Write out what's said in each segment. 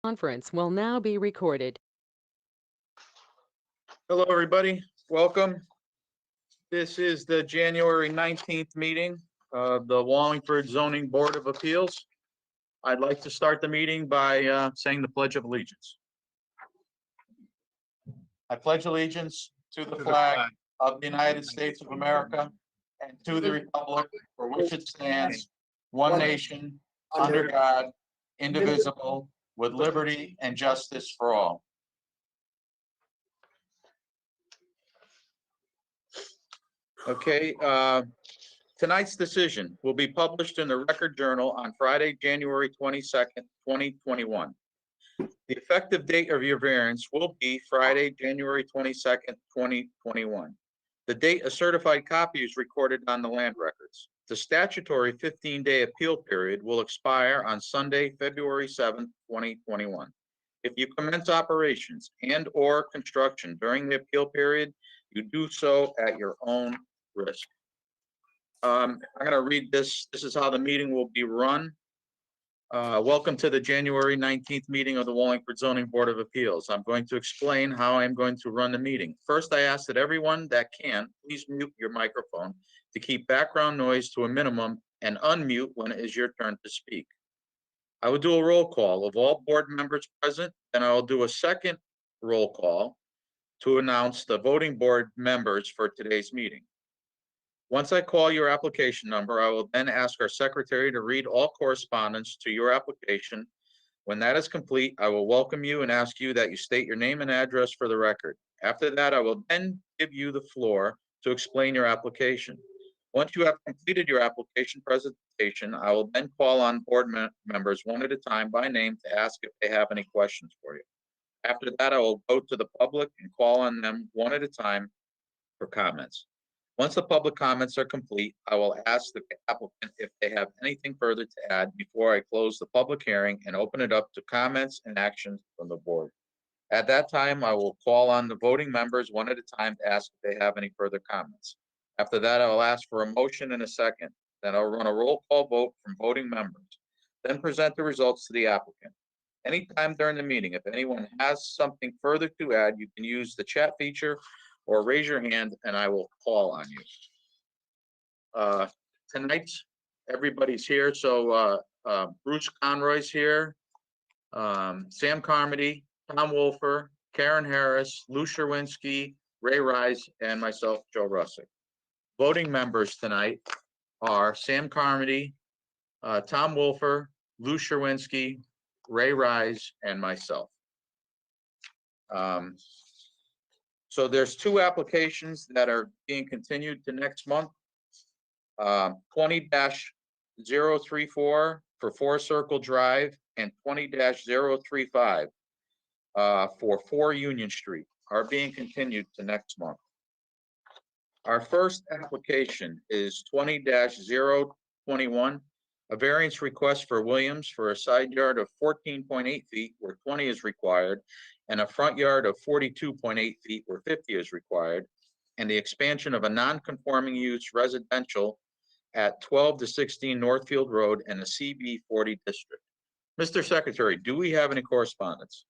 Conference will now be recorded. Hello, everybody. Welcome. This is the January 19th meeting of the Wallingford Zoning Board of Appeals. I'd like to start the meeting by saying the Pledge of Allegiance. I pledge allegiance to the flag of the United States of America and to the republic for which it stands, one nation, under God, indivisible, with liberty and justice for all. Okay, tonight's decision will be published in the Record Journal on Friday, January 22nd, 2021. The effective date of your variance will be Friday, January 22nd, 2021. The date a certified copy is recorded on the land records. The statutory 15-day appeal period will expire on Sunday, February 7th, 2021. If you commence operations and/or construction during the appeal period, you do so at your own risk. I'm going to read this. This is how the meeting will be run. Welcome to the January 19th meeting of the Wallingford Zoning Board of Appeals. I'm going to explain how I'm going to run the meeting. First, I ask that everyone that can, please mute your microphone to keep background noise to a minimum and unmute when it is your turn to speak. I will do a roll call of all board members present, and I will do a second roll call to announce the voting board members for today's meeting. Once I call your application number, I will then ask our secretary to read all correspondence to your application. When that is complete, I will welcome you and ask you that you state your name and address for the record. After that, I will then give you the floor to explain your application. Once you have completed your application presentation, I will then call on board members one at a time by name to ask if they have any questions for you. After that, I will go to the public and call on them one at a time for comments. Once the public comments are complete, I will ask the applicant if they have anything further to add before I close the public hearing and open it up to comments and actions from the board. At that time, I will call on the voting members one at a time to ask if they have any further comments. After that, I will ask for a motion in a second. Then I'll run a roll call vote from voting members, then present the results to the applicant. Anytime during the meeting, if anyone has something further to add, you can use the chat feature or raise your hand and I will call on you. Tonight, everybody's here. So Bruce Conroy's here, Sam Carmody, Tom Wolfer, Karen Harris, Lou Sherwinski, Ray Rise, and myself, Joe Russick. Voting members tonight are Sam Carmody, Tom Wolfer, Lou Sherwinski, Ray Rise, and myself. So there's two applications that are being continued to next month. 20-034 for 4 Circle Drive and 20-035 for 4 Union Street are being continued to next month. Our first application is 20-021, a variance request for Williams for a side yard of 14.8 feet where 20 is required, and a front yard of 42.8 feet where 50 is required, and the expansion of a non-conforming use residential at 12 to 16 Northfield Road in the CB 40 district. Mr. Secretary, do we have any correspondence?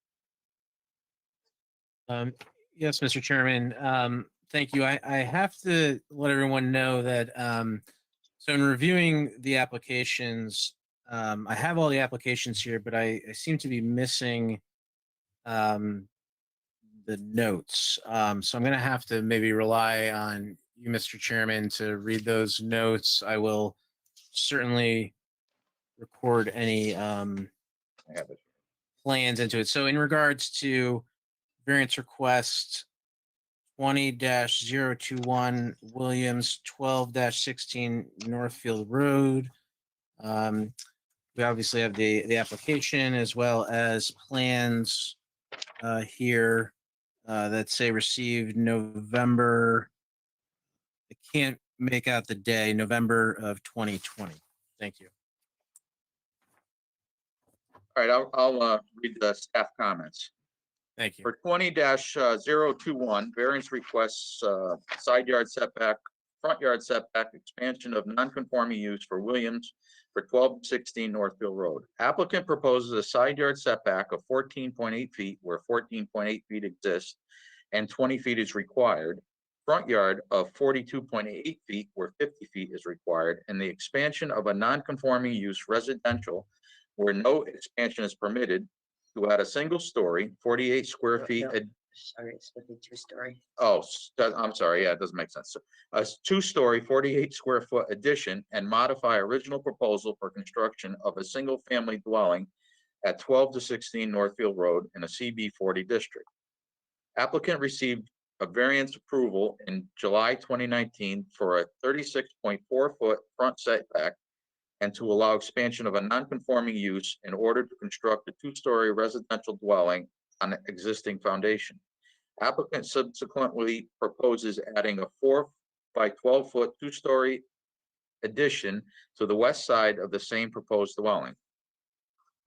Yes, Mr. Chairman. Thank you. I have to let everyone know that so in reviewing the applications, I have all the applications here, but I seem to be missing the notes. So I'm going to have to maybe rely on you, Mr. Chairman, to read those notes. I will certainly record any plans into it. So in regards to variance request 20-021 Williams, 12-16 Northfield Road. We obviously have the application as well as plans here that say received November. I can't make out the day, November of 2020. Thank you. All right, I'll read the staff comments. Thank you. For 20-021, variance requests side yard setback front yard setback expansion of non-conforming use for Williams for 1216 Northfield Road. Applicant proposes a side yard setback of 14.8 feet where 14.8 feet exists and 20 feet is required. Front yard of 42.8 feet where 50 feet is required, and the expansion of a non-conforming use residential where no expansion is permitted to add a single story, 48 square No, feet. no. Sorry, it's supposed to be two-story. Oh, I'm sorry. Yeah, it doesn't make sense. A two-story, 48 square foot addition and modify original proposal for construction of a single-family dwelling at 12 to 16 Northfield Road in a CB 40 district. Applicant received a variance approval in July 2019 for a 36.4 foot front setback and to allow expansion of a non-conforming use in order to construct a two-story residential dwelling on an existing foundation. Applicant subsequently proposes adding a 4 by 12 foot two-story addition to the west side of the same proposed dwelling.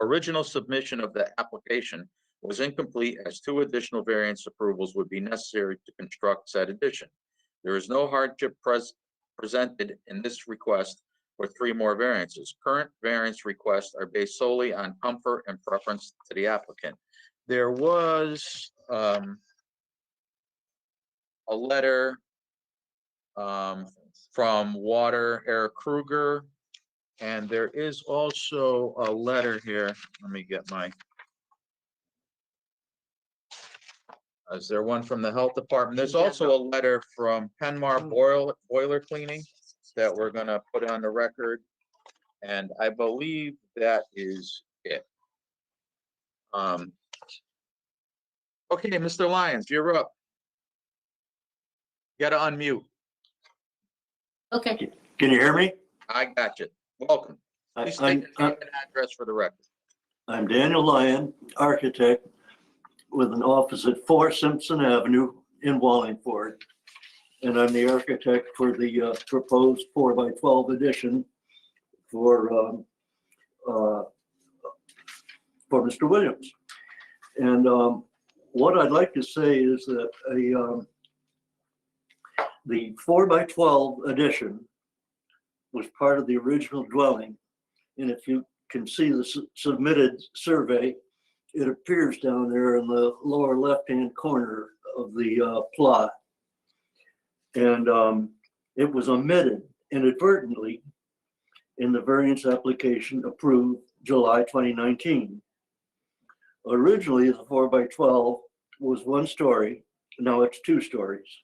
Original submission of the application was incomplete as 2 additional variance approvals would be necessary to construct said addition. There is no hardship presented in this request for 3 more variances. Current variance requests are based solely on comfort and preference to the applicant. There was a letter from Water Air Kruger, and there is also a letter here. Let me get my. Is there one from the health department? There's also a letter from Penmar Boiler Cleaning that we're gonna put on the record. And I believe that is it. Okay, Mr. Lyons, you're up. You gotta unmute. Okay. Can you hear me? I got you. Welcome. Please state your name and address for the record. I'm Daniel Lyon, architect with an office at 4 Simpson Avenue in Wallingford. And I'm the architect for the proposed 4 by 12 addition for Mr. Williams. And what I'd like to say is that the 4 by 12 addition was part of the original dwelling. And if you can see the submitted survey, it appears down there in the lower left-hand corner of the plot. And it was omitted inadvertently in the variance application approved July 2019. Originally, the 4 by 12 was 1 story. Now it's 2 stories.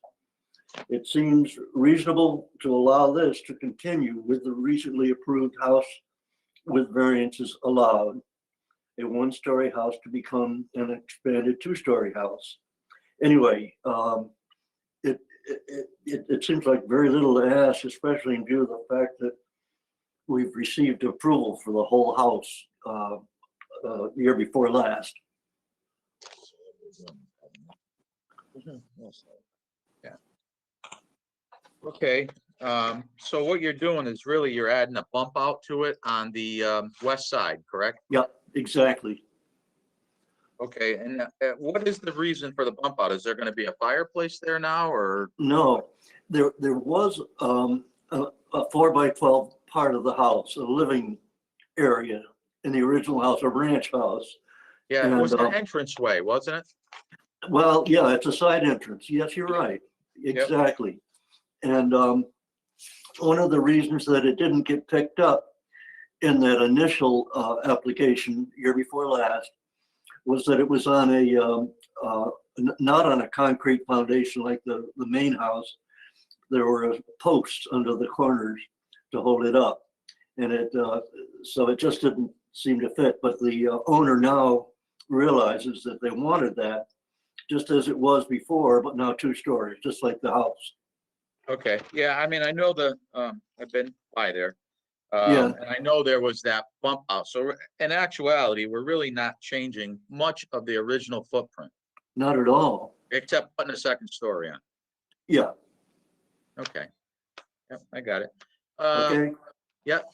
It seems reasonable to allow this to continue with the recently approved house with variances allowed, a 1-story house to become an expanded 2-story house. Anyway, it seems like very little to ask, especially in view of the fact that we've received approval for the whole house year before last. Yeah. Okay, so what you're doing is really you're adding a bump out to it on the west side, correct? Yep, exactly. Okay, and what is the reason for the bump out? Is there going to be a fireplace there now, or? No, there was a 4 by 12 part of the house, a living area in the original house, a ranch house. Yeah, it And, was an entranceway, wasn't it? Well, yeah, it's a side entrance. Yes, you're right. Exactly. And one of the reasons that it didn't get picked up in that initial application year before last was that it was on a not on a concrete foundation like the main house. There were posts under the corners to hold it up, and so it just didn't seem to fit. But the owner now realizes that they wanted that, just as it was before, but now 2 stories, just like the house. Okay, yeah, I mean, I know I've been by there. Yeah. And I know there was that bump out. So in actuality, we're really not changing much of the original footprint, Not at all. except putting a 2nd story on. Yeah. Okay. Yep, I got it. Okay. Yep.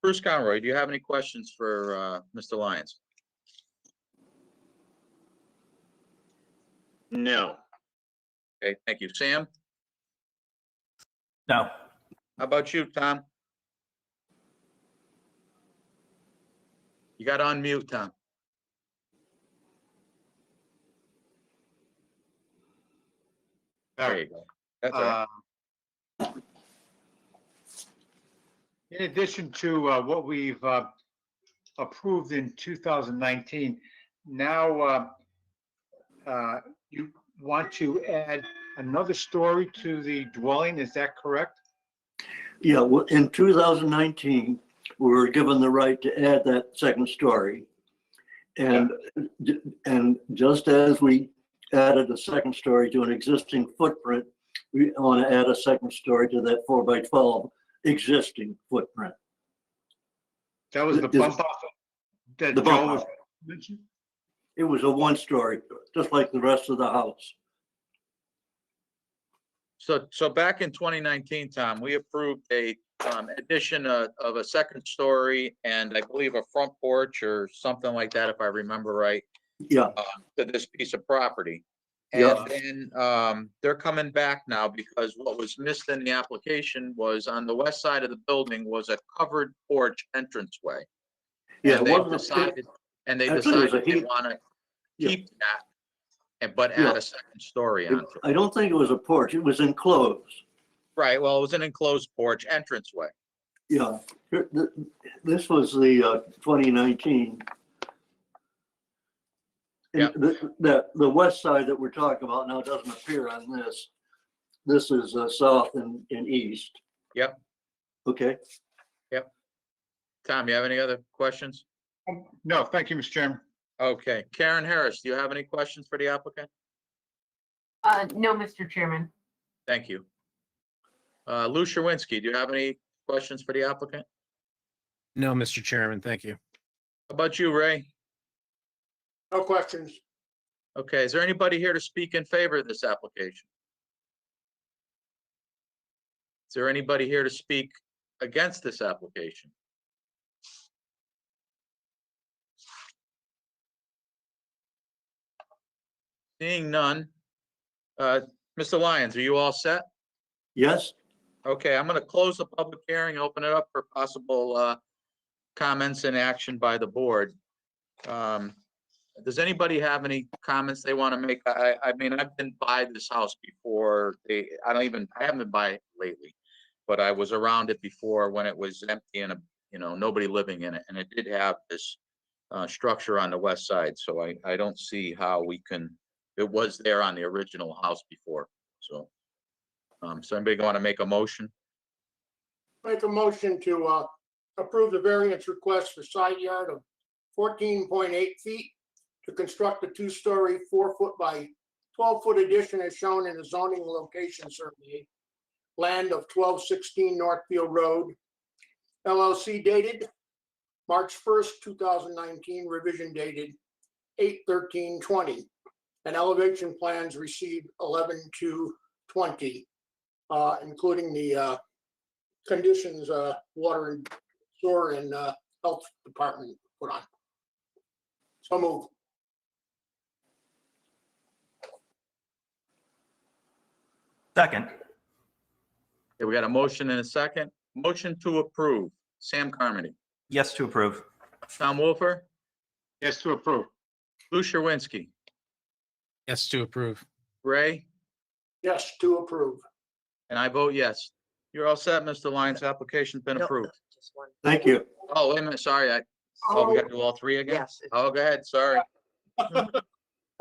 Bruce Conroy, do you have any questions for Mr. Lyons? No. Okay, thank you. Sam? No. How about you, Tom? You got to unmute, Tom. There you go. That's all right. In addition to what we've approved in 2019, now you want to add another story to the dwelling, is that correct? Yeah, well, in 2019, we were given the right to add that second story. And just as we added a second story to an existing footprint, we want to add a second story to that 4x12 existing footprint. That was the bump off that The bump Joe was out. mentioning? It was a one-story, just like the rest of the house. So back in 2019, Tom, we approved a addition of a second story and I believe a front porch or something like that, if I remember right, Yeah, to this piece of property. Yeah. And then they're coming back now because what was missed in the application was on the west side of the building was a covered porch entranceway. yeah. And it they wasn't a decided, they Actually, it was a decided they heat- want to Yeah. keep that, but Yeah. add a second story onto it. I don't think it was a porch. It was enclosed. Right, well, it was an enclosed porch entranceway. Yeah, this was the 2019. And Yeah. the west side that we're talking about now doesn't appear on this. This is south and east. Yep. Okay, Tom, you have any other questions? No, thank you, Mr. Chairman. Okay, Karen Harris, do you have any questions for the applicant? No, Mr. Chairman. Thank you. Lou Sherwinski, do you have any questions for the applicant? No, Mr. Chairman, thank you. How about you, Ray? No questions. Okay, is there anybody here to speak in favor of this application? Is there anybody here to speak against this application? Seeing none. Mr. Lyons, are you all set? yes, Okay, I'm gonna close the public hearing, open it up for possible comments and action by the board. Does anybody have any comments they want to make? I mean, I've been by this house before. I haven't been by it lately, but I was around it before when it was empty and, nobody living in it. And it did have this structure on the west side, so I don't see how we can, it was there on the original house before, so. So anybody want to make a motion? Make a motion to approve the variance request for side yard of 14.8 feet to construct a 2-story, 4-foot by 12-foot addition as shown in the zoning location survey. Land of 1216 Northfield Road, LLC dated March 1st, 2019, revision dated 8/13/20. And elevation plans received 11/2/20, including the conditions water and sewer and health department put on. So move. Second. Okay, we got a motion and a second. Motion to approve. Sam Carmody, Yes to approve. Tom Wolfer, Yes, to approve. Lou Sherwinski, Yes to approve. Ray, Yes, to approve. and I vote yes. You're all set, Mr. Lyons. Application's been No, approved. just one. thank you. Oh, wait a minute, sorry. We gotta do all three again? Yes. Oh, go ahead, sorry.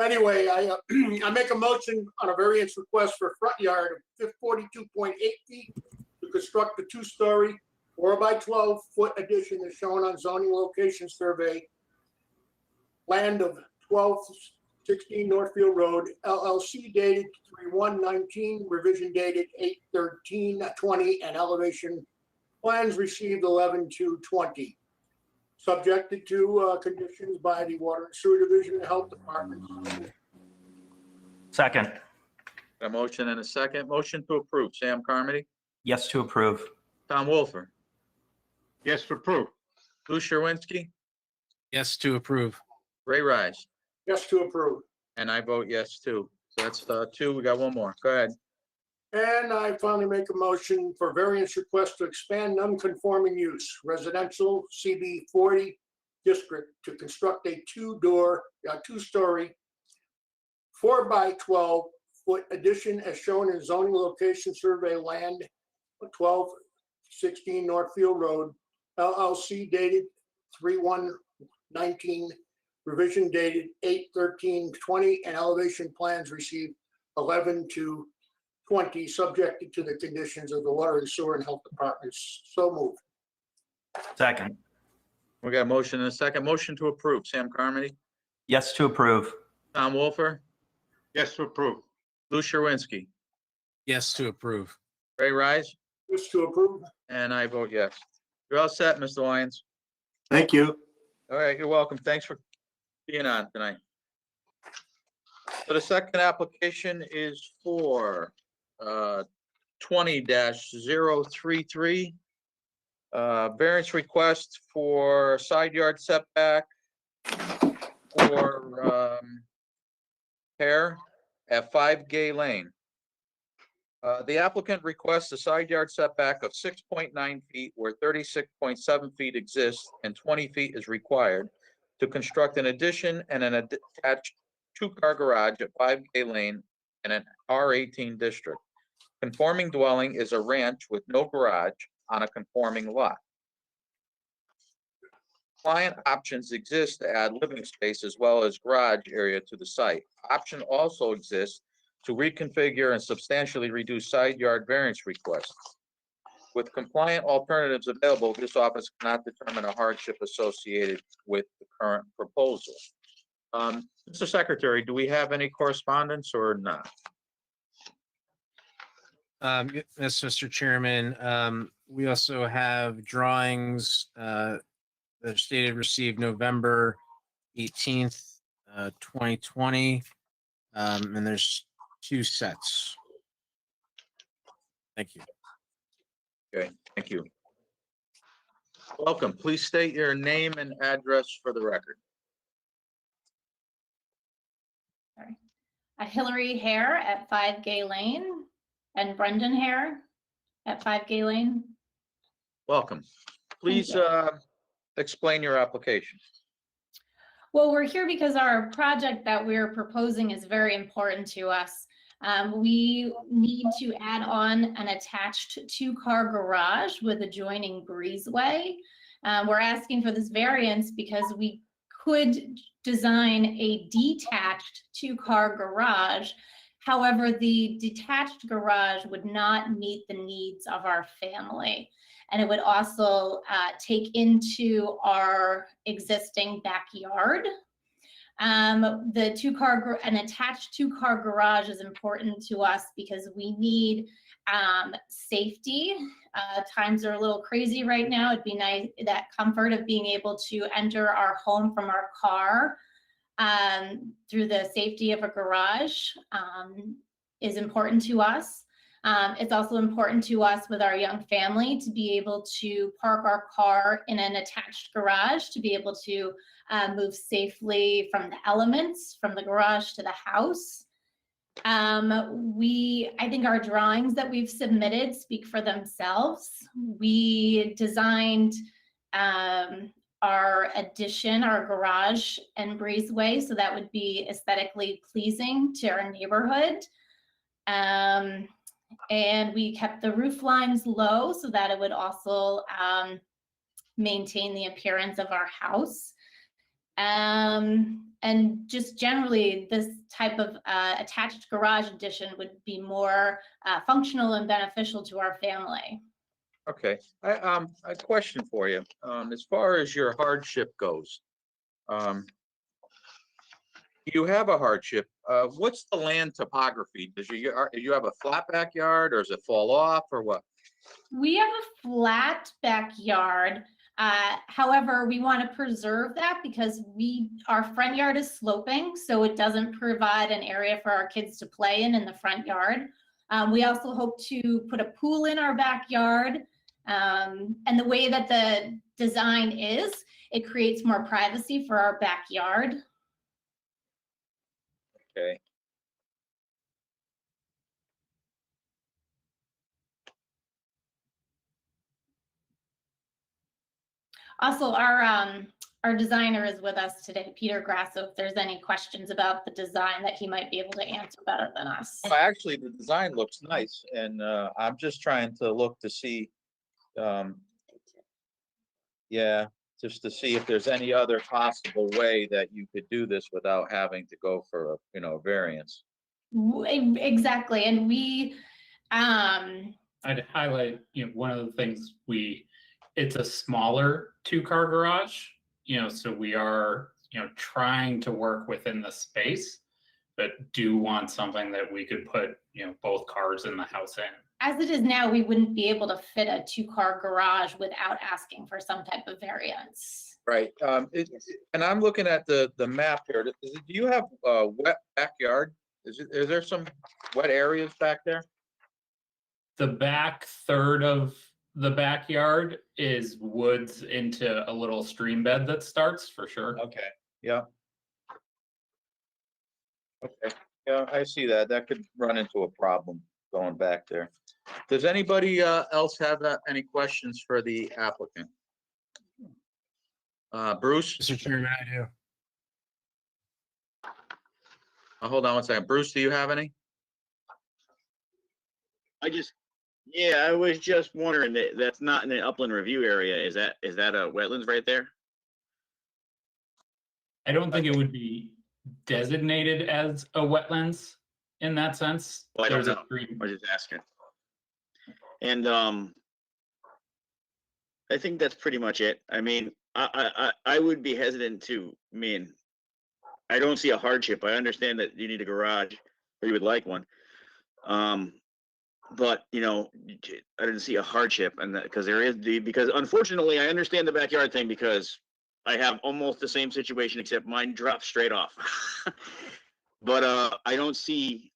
Anyway, I make a motion on a variance request for a front yard of 42.8 feet to construct a 2-story, 4x12-foot addition as shown on zoning location survey. Land of 1216 Northfield Road, LLC dated 3/1/19, revision dated 8/13/20, and elevation plans received 11/2/20. Subjected to conditions by the Water and Sewer Division and Health Department. Second. A motion and a second. Motion to approve. Sam Carmody, Yes to approve. Tom Wolfer, Yes, to approve. Lou Sherwinski, Yes to approve. Ray Rise, Yes, to approve. and I vote yes too. So that's two. We got one more. Go ahead. And I finally make a motion for variance request to expand non-conforming use residential CB 40 district to construct a two-story 4 by 12 foot addition as shown in zoning location survey land 1216 Northfield Road, LLC dated 3/1/19, revision dated 8/13/20, and elevation plans received 11/2/20, subjected to the conditions of the water and sewer and health departments. So moved. Second. We got a motion and a second. Motion to approve. Sam Carmody, Yes to approve. Tom Wolfer, Yes to approve. Lou Sherwinski, Yes to approve. Ray Rise, Wish to approve. and I vote yes. You're all set, Mr. Lyons. Thank you. All right, you're welcome. Thanks for being on tonight. So the second application is for 20-033. Variance request for side yard setback for hair at 5 Gay Lane. The applicant requests a side yard setback of 6.9 feet where 36.7 feet exists and 20 feet is required to construct an addition and an attached two-car garage at 5 Gay Lane in an R18 district. Conforming dwelling is a ranch with no garage on a conforming lot. Client options exist to add living space as well as garage area to the site. Option also exists to reconfigure and substantially reduce side yard variance requests. With compliant alternatives available, this office cannot determine a hardship associated with the current proposal. Mr. Secretary, do we have any correspondence or not? Yes, Mr. Chairman. We also have drawings that are stated received November 18th, 2020. And there's 2 sets. Thank you. Okay, thank you. Welcome. Please state your name and address for the record. Hillary Hare at 5 Gay Lane and Brendan Hare at 5 Gay Lane. Welcome. Please explain your application. Well, we're here because our project that we're proposing is very important to us. We need to add on an attached 2-car garage with adjoining breezeway. We're asking for this variance because we could design a detached 2-car garage. However, the detached garage would not meet the needs of our family. And it would also take into our existing backyard. An attached 2-car garage is important to us because we need safety. Times are a little crazy right now. It'd be nice, that comfort of being able to enter our home from our car through the safety of a garage is important to us. It's also important to us with our young family to be able to park our car in an attached garage, to be able to move safely from the elements, from the garage to the house. I think our drawings that we've submitted speak for themselves. We designed our addition, our garage and breezeway, so that would be aesthetically pleasing to our neighborhood. And we kept the roof lines low so that it would also maintain the appearance of our house. And just generally, this type of attached garage addition would be more functional and beneficial to our family. Okay, a question for you. As far as your hardship goes, you have a hardship. What's the land topography? Do you have a flat backyard, or does it fall off, or what? We have a flat backyard. However, we want to preserve that because our front yard is sloping, so it doesn't provide an area for our kids to play in the front yard. We also hope to put a pool in our backyard. And the way that the design is, it creates more privacy for our backyard. Okay. Also, our designer is with us today, Peter Grasso, if there's any questions about the design that he might be able to answer better than us. Well, actually, the design looks nice, and I'm just trying to look to see, yeah, just to see if there's any other possible way that you could do this without having to go for a variance. Exactly, and we, I'd highlight, one of the things it's a smaller 2-car garage, so we are, trying to work within the space, but do want something that we could put, both cars in the house in. as it is now, we wouldn't be able to fit a 2-car garage without asking for some type of variance. Right, and I'm looking at the map here. Do you have a wet backyard? Is there some wet areas back there? The back third of the backyard is woods into a little stream bed that starts, for sure. Okay, yeah. Okay, yeah, I see that. That could run into a problem going back there. Does anybody else have any questions for the applicant? Bruce? Mr. Chairman, I do. Hold on one second. Bruce, do you have any? I was just wondering that's not in the upland review area. Is that a wetlands right there? I don't think it would be designated as a wetlands in that sense. Well, I don't There's a know. stream. I was just asking. And I think that's pretty much it. I mean, I would be hesitant to. I mean, I don't see a hardship. I understand that you need a garage or you would like one. But I didn't see a hardship, and that because unfortunately I understand the backyard thing because I have almost the same situation except mine drops straight off. But I don't see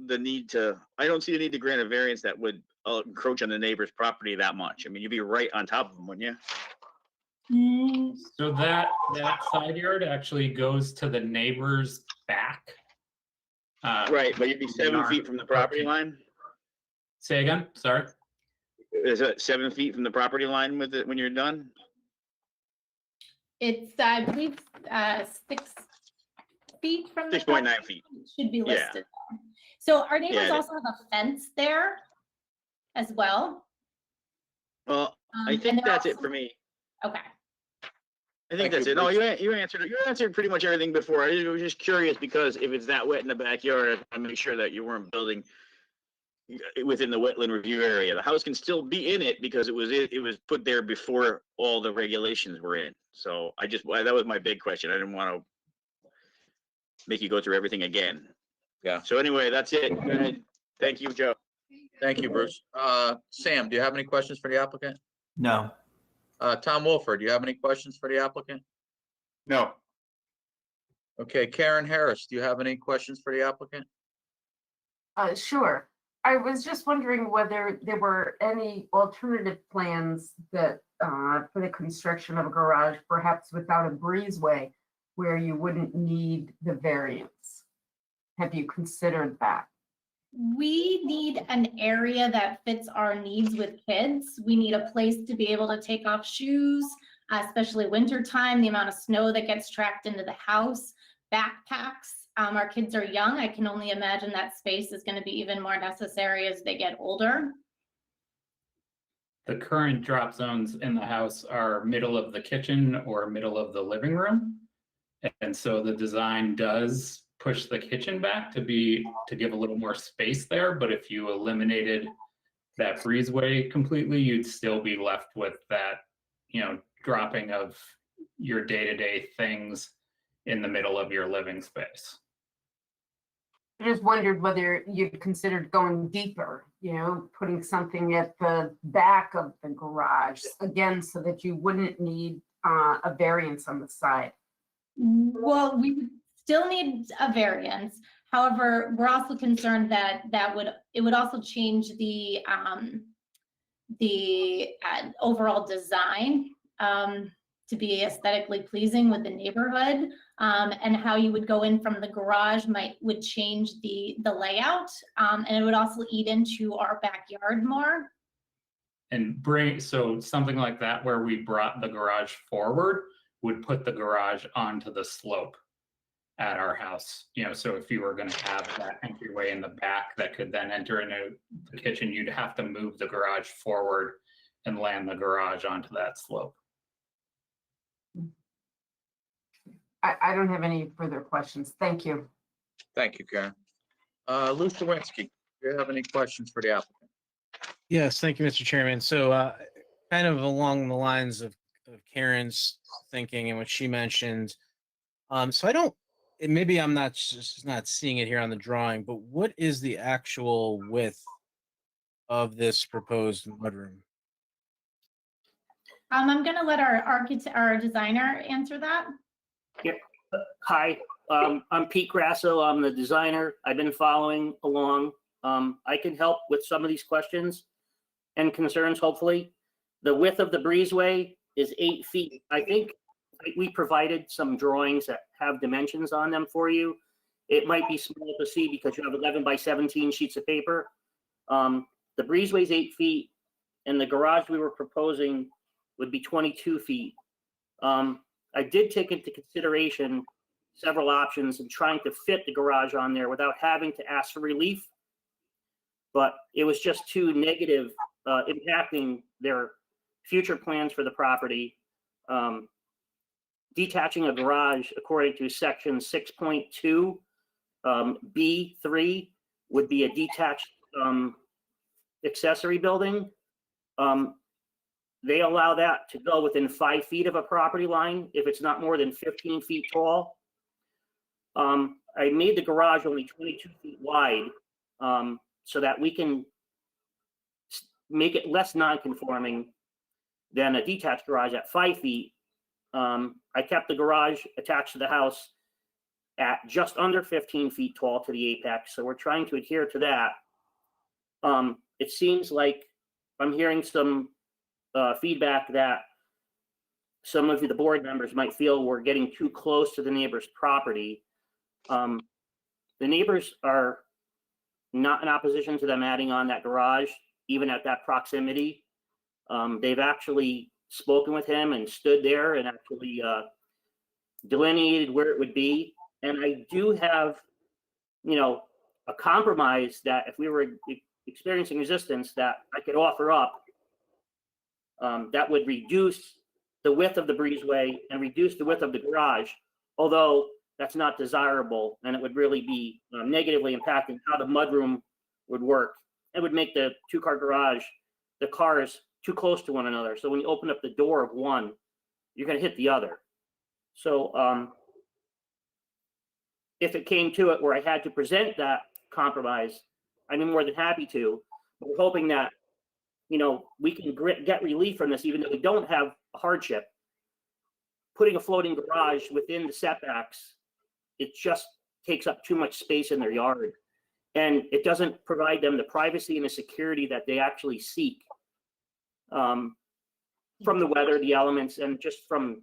the need to grant a variance that would encroach on the neighbor's property that much. I mean, you'd be right on top of them, wouldn't you? So that side yard actually goes to the neighbor's back. Right, but you'd be 7 feet from the property line. Say again, sorry. Is it 7 feet from the property line with it when you're done? It's, I believe, 6 feet from the 6.9 property. feet. Should be Yeah. listed there. So our neighbors Yeah, it also have a fence there as well. Well, I And think they're that's it also- for me. Okay. I think Thank that's you, it. No, Bruce. you answered pretty much everything before. I was just curious because if it's that wet in the backyard, I make sure that you weren't building within the wetland review area. The house can still be in it because it was put there before all the regulations were in. So that was my big question. I didn't want to make you go through everything again. Yeah. So anyway, that's it. Thank you, Joe. Thank you, Bruce. Sam, do you have any questions for the applicant? No. Tom Wolford, do you have any questions for the applicant? No. Okay, Karen Harris, do you have any questions for the applicant? Sure. I was just wondering whether there were any alternative plans that, for the construction of a garage, perhaps without a breezeway, where you wouldn't need the variance. Have you considered that? We need an area that fits our needs with kids. We need a place to be able to take off shoes, especially wintertime, the amount of snow that gets tracked into the house, backpacks. Our kids are young. I can only imagine that space is going to be even more necessary as they get older. The current drop zones in the house are middle of the kitchen or middle of the living room. And so the design does push the kitchen back to give a little more space there. But if you eliminated that breezeway completely, you'd still be left with that, dropping of your day-to-day things in the middle of your living space. I just wondered whether you'd considered going deeper, putting something at the back of the garage, again, so that you wouldn't need a variance on the side. Well, we would still need a variance. However, we're also concerned that it would also change the overall design to be aesthetically pleasing with the neighborhood, and how you would go in from the garage would change the layout, and it would also eat into our backyard more. and bring, so something like that where we brought the garage forward would put the garage onto the slope at our house. So if you were going to have that entryway in the back that could then enter into the kitchen, you'd have to move the garage forward and land the garage onto that slope. I don't have any further questions. Thank you. Thank you, Karen. Lou Sawinski, do you have any questions for the applicant? Yes, thank you, Mr. Chairman. So kind of along the lines of Karen's thinking and what she mentioned. So I don't, and maybe I'm not just not seeing it here on the drawing, but what is the actual width of this proposed mudroom? I'm gonna let our designer answer that. Hi, I'm Pete Grasso. I'm the designer. I've been following along. I can help with some of these questions and concerns, hopefully. The width of the breezeway is 8 feet. I think we provided some drawings that have dimensions on them for you. It might be small to see because you have 11 by 17 sheets of paper. The breezeway is 8 feet, and the garage we were proposing would be 22 feet. I did take into consideration several options in trying to fit the garage on there without having to ask for relief, but it was just too negative, impacting their future plans for the property. Detaching a garage according to section 6.2 B3 would be a detached accessory building. They allow that to go within 5 feet of a property line if it's not more than 15 feet tall. I made the garage only 22 feet wide so that we can make it less non-conforming than a detached garage at 5 feet. I kept the garage attached to the house at just under 15 feet tall to the apex, so we're trying to adhere to that. It seems like I'm hearing some feedback that some of the board members might feel we're getting too close to the neighbor's property. The neighbors are not in opposition to them adding on that garage, even at that proximity. They've actually spoken with him and stood there and actually delineated where it would be. And I do have, a compromise that if we were experiencing resistance that I could offer up, that would reduce the width of the breezeway and reduce the width of the garage, although that's not desirable, and it would really be negatively impacting how the mudroom would work. It would make the two-car garage, the cars too close to one another. So when you open up the door of one, you're going to hit the other. So if it came to it where I had to present that compromise, I'd be more than happy to. But we're hoping that, we can get relief from this, even though we don't have a hardship. Putting a floating garage within the setbacks, it just takes up too much space in their yard. And it doesn't provide them the privacy and the security that they actually seek from the weather, the elements, and just from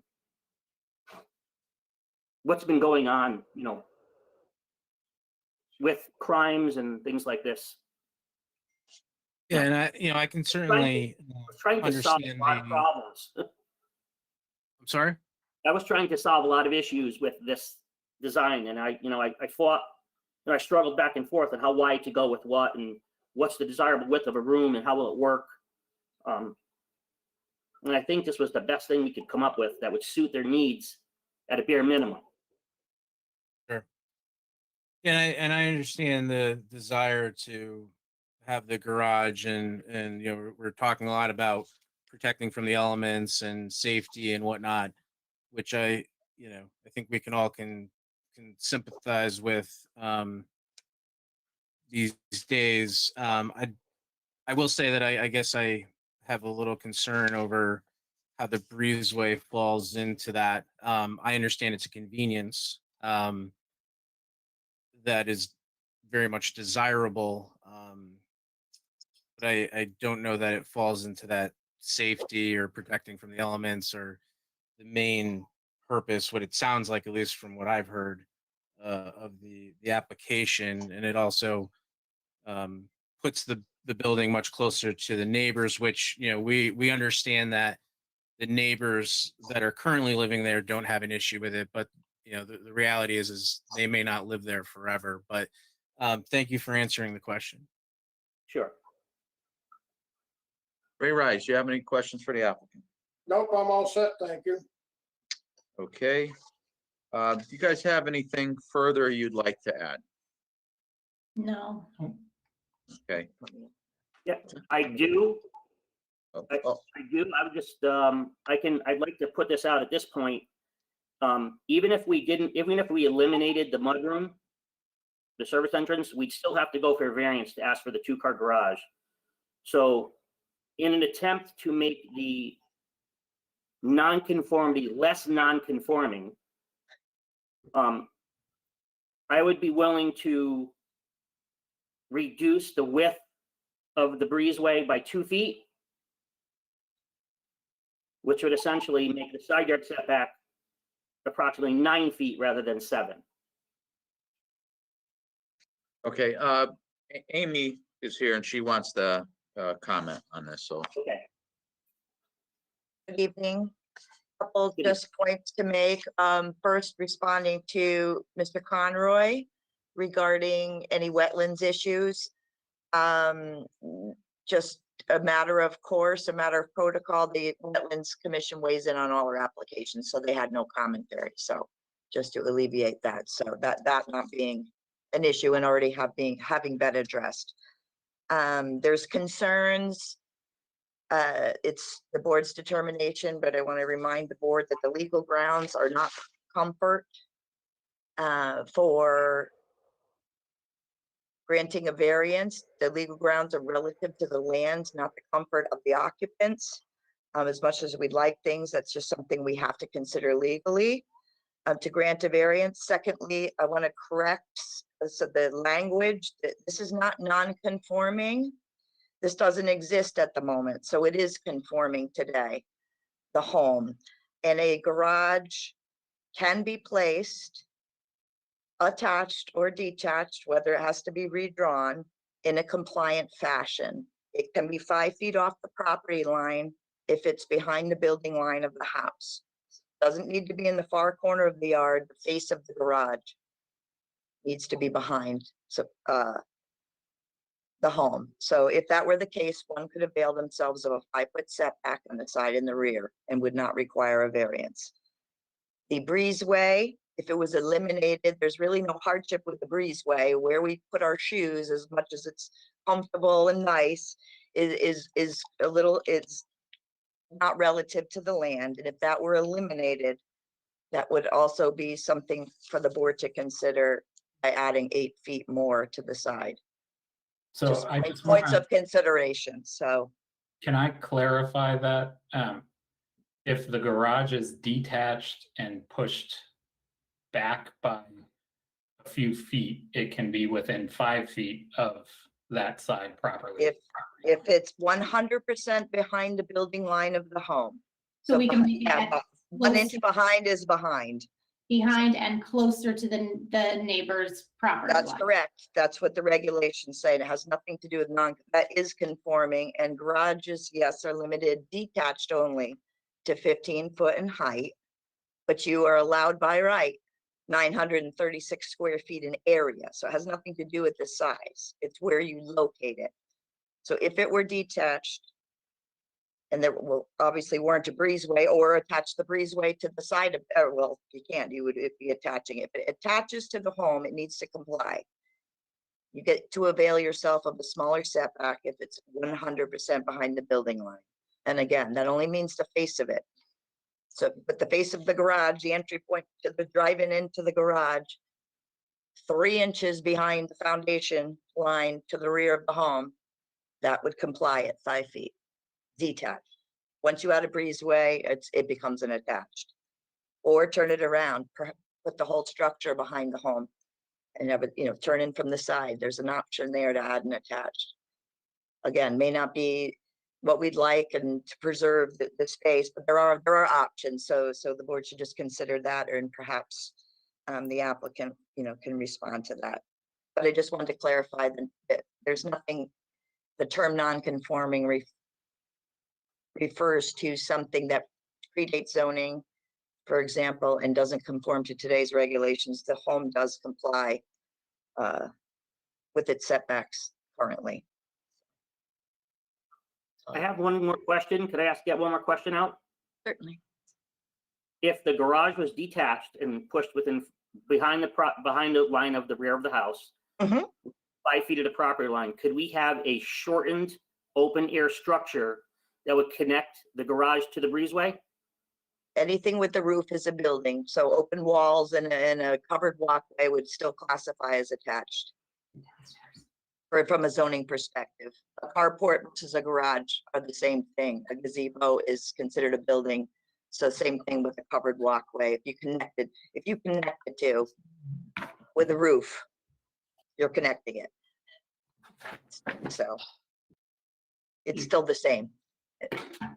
what's been going on, with crimes and things like this. Yeah, and I can certainly Trying to solve a understand lot of problems. I'm sorry? I was trying to solve a lot of issues with this design, and I fought, and I struggled back and forth on how wide to go with what, and what's the desirable width of a room, and how will it work. And I think this was the best thing we could come up with that would suit their needs at a bare minimum. Sure. Yeah, and I understand the desire to have the garage, and we're talking a lot about protecting from the elements and safety and whatnot, which I think we can all can sympathize with these days. I will say that I guess I have a little concern over how the breezeway falls into that. I understand it's a convenience that is very much desirable, but I don't know that it falls into that safety or protecting from the elements or the main purpose, what it sounds like, at least from what I've heard of the application. And it also puts the the building much closer to the neighbors, which, we understand that the neighbors that are currently living there don't have an issue with it, but the reality is they may not live there forever. But thank you for answering the question. Sure. Ray Rice, you have any questions for the applicant? Nope, I'm all set, thank you. Okay. Do you guys have anything further you'd like to add? No. Okay. I do. Oh, I do. I would just, I'd like to put this out at this point. Even if we eliminated the mudroom, the service entrance, we'd still have to go for a variance to ask for the 2-car garage. So in an attempt to make the nonconformity less nonconforming, I would be willing to reduce the width of the breezeway by 2 feet, which would essentially make the side yard setback approximately 9 feet rather than 7. Okay, Amy is here and she wants to comment on this, so. Okay. Good evening. Couple Good just points to make. First, responding to Mr. Conroy regarding any wetlands issues. Just a matter of course, a matter of protocol, the Wetlands Commission weighs in on all our applications, so they had no commentary. So just to alleviate that, so that not being an issue and already having been addressed. There's concerns. It's the board's determination, but I want to remind the board that the legal grounds are not comfort for granting a variance. The legal grounds are relative to the land, not the comfort of the occupants. As much as we'd like things, that's just something we have to consider legally to grant a variance. Secondly, I want to correct so the language that this is not non-conforming. This doesn't exist at the moment, so it is conforming today, the home. And a garage can be placed attached or detached, whether it has to be redrawn, in a compliant fashion. It can be 5 feet off the property line if it's behind the building line of the house. Doesn't need to be in the far corner of the yard, the face of the garage. Needs to be behind the home. So if that were the case, one could avail themselves of a 5-foot setback on the side and the rear and would not require a variance. The breezeway, if it was eliminated, there's really no hardship with the breezeway. Where we put our shoes, as much as it's comfortable and nice, is a little, it's not relative to the land. And if that were eliminated, that would also be something for the board to consider by adding 8 feet more to the side. So Just I just points want of consideration. So can I clarify that? If the garage is detached and pushed back by a few feet, it can be within 5 feet of that side properly. if it's 100% behind the building line of the home. So we can make yeah, it 1 inch closer- behind is behind. behind and closer to the neighbor's property That's line. correct. That's what the regulations say. It has nothing to do with that is conforming, and garages, yes, are limited detached only to 15 foot in height, but you are allowed by right 936 square feet in area. So it has nothing to do with the size. It's where you locate it. So if it were detached, and there will obviously weren't a breezeway, or attach the breezeway to the side of, well, you can't, you would be attaching it. If it attaches to the home, it needs to comply. You get to avail yourself of a smaller setback if it's 100% behind the building line. And again, that only means the face of it. So, but the face of the garage, the entry point to the driving into the garage, 3 inches behind the foundation line to the rear of the home, that would comply at 5 feet. Detached. Once you add a breezeway, it becomes an attached. Or turn it around, put the whole structure behind the home and have it, turn in from the side. There's an option there to add an attached. Again, may not be what we'd like and to preserve the space, but there are options. So the board should just consider that, and perhaps the applicant, can respond to that. But I just wanted to clarify that there's nothing the term non-conforming refers to something that predates zoning, for example, and doesn't conform to today's regulations. The home does comply with its setbacks currently. I have one more question. Could I get one more question out? Certainly. If the garage was detached and pushed behind the line of the rear of the house, Mhm. 5 feet of the property line, could we have a shortened open air structure that would connect the garage to the breezeway? Anything with the roof is a building, so open walls and a covered walkway would still classify as attached. Or from a zoning perspective, a carport versus a garage are the same thing. A gazebo is considered a building. So same thing with a covered walkway. If you connect it to with a roof, you're connecting it. So it's still the same.